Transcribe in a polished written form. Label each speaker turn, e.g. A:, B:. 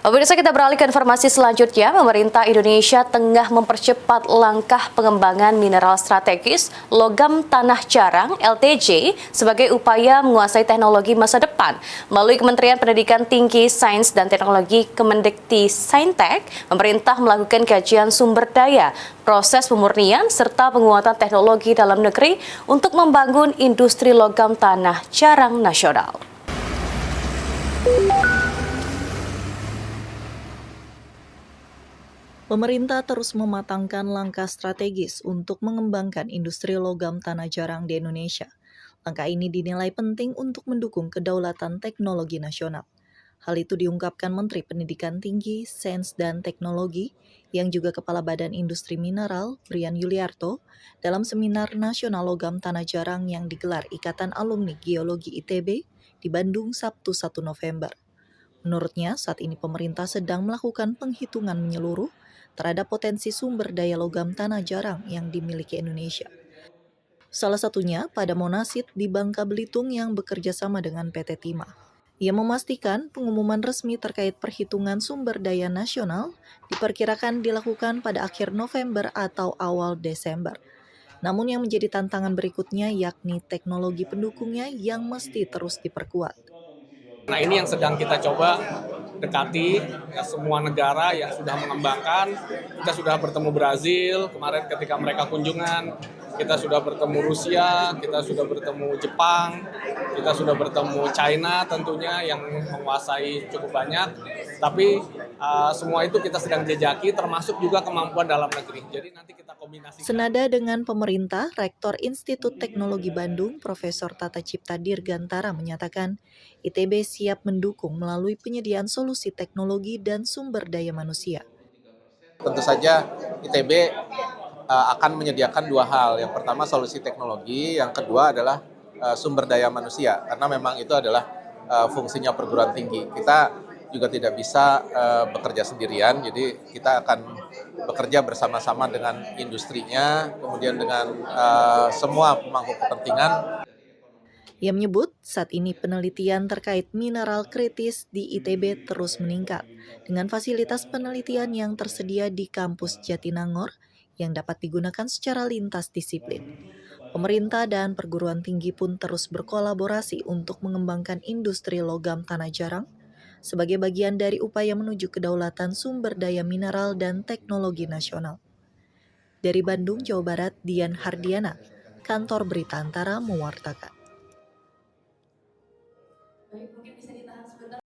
A: Pemirsa, kita beralih ke informasi selanjutnya. Pemerintah Indonesia tengah mempercepat langkah pengembangan mineral strategis logam tanah jarang (LTJ) sebagai upaya menguasai teknologi masa depan. Melalui Kementerian Pendidikan Tinggi, Sains dan Teknologi Kemendikti-Saintek, pemerintah melakukan kajian sumber daya, proses pemurnian, serta penguatan teknologi dalam negeri untuk membangun industri logam tanah jarang nasional.
B: Pemerintah terus mematangkan langkah strategis untuk mengembangkan industri logam tanah jarang di Indonesia. Langkah ini dinilai penting untuk mendukung kedaulatan teknologi nasional. Hal itu diungkapkan Menteri Pendidikan Tinggi, Sains dan Teknologi, yang juga Kepala Badan Industri Mineral, Brian Yuliarto, dalam Seminar Nasional Logam Tanah Jarang yang digelar Ikatan Alumni Geologi ITB di Bandung Sabtu 1 November. Menurutnya, saat ini pemerintah sedang melakukan penghitungan menyeluruh terhadap potensi sumber daya logam tanah jarang yang dimiliki Indonesia. Salah satunya pada Monasit di Bangka Belitung yang bekerja sama dengan PT Timah. Ia memastikan pengumuman resmi terkait perhitungan sumber daya nasional diperkirakan dilakukan pada akhir November atau awal Desember. Namun yang menjadi tantangan berikutnya yakni teknologi pendukungnya yang mesti terus diperkuat.
C: Nah, ini yang sedang kita coba dekati, ya, semua negara yang sudah mengembangkan. Kita sudah bertemu Brazil kemarin ketika mereka kunjungan, kita sudah bertemu Rusia, kita sudah bertemu Jepang, kita sudah bertemu China tentunya yang menguasai cukup banyak. Tapi semua itu kita sedang jejaki, termasuk juga kemampuan dalam negeri. Jadi nanti kita kombinasikan.
B: Senada dengan pemerintah, Rektor Institut Teknologi Bandung, Profesor Tata Cipta Dirgantara menyatakan, ITB siap mendukung melalui penyediaan solusi teknologi dan sumber daya manusia.
D: Tentu saja ITB akan menyediakan dua hal. Yang pertama solusi teknologi, yang kedua adalah sumber daya manusia. Karena memang itu adalah fungsinya perguruan tinggi. Kita juga tidak bisa bekerja sendirian, jadi kita akan bekerja bersama-sama dengan industrinya, kemudian dengan semua pemangku kepentingan.
B: Ia menyebut saat ini penelitian terkait mineral kritis di ITB terus meningkat dengan fasilitas penelitian yang tersedia di kampus Jatinangor yang dapat digunakan secara lintas disiplin. Pemerintah dan perguruan tinggi pun terus berkolaborasi untuk mengembangkan industri logam tanah jarang sebagai bagian dari upaya menuju kedaulatan sumber daya mineral dan teknologi nasional. Dari Bandung, Jawa Barat, Dian Hardiana, Kantor Berita Antara mewartakan.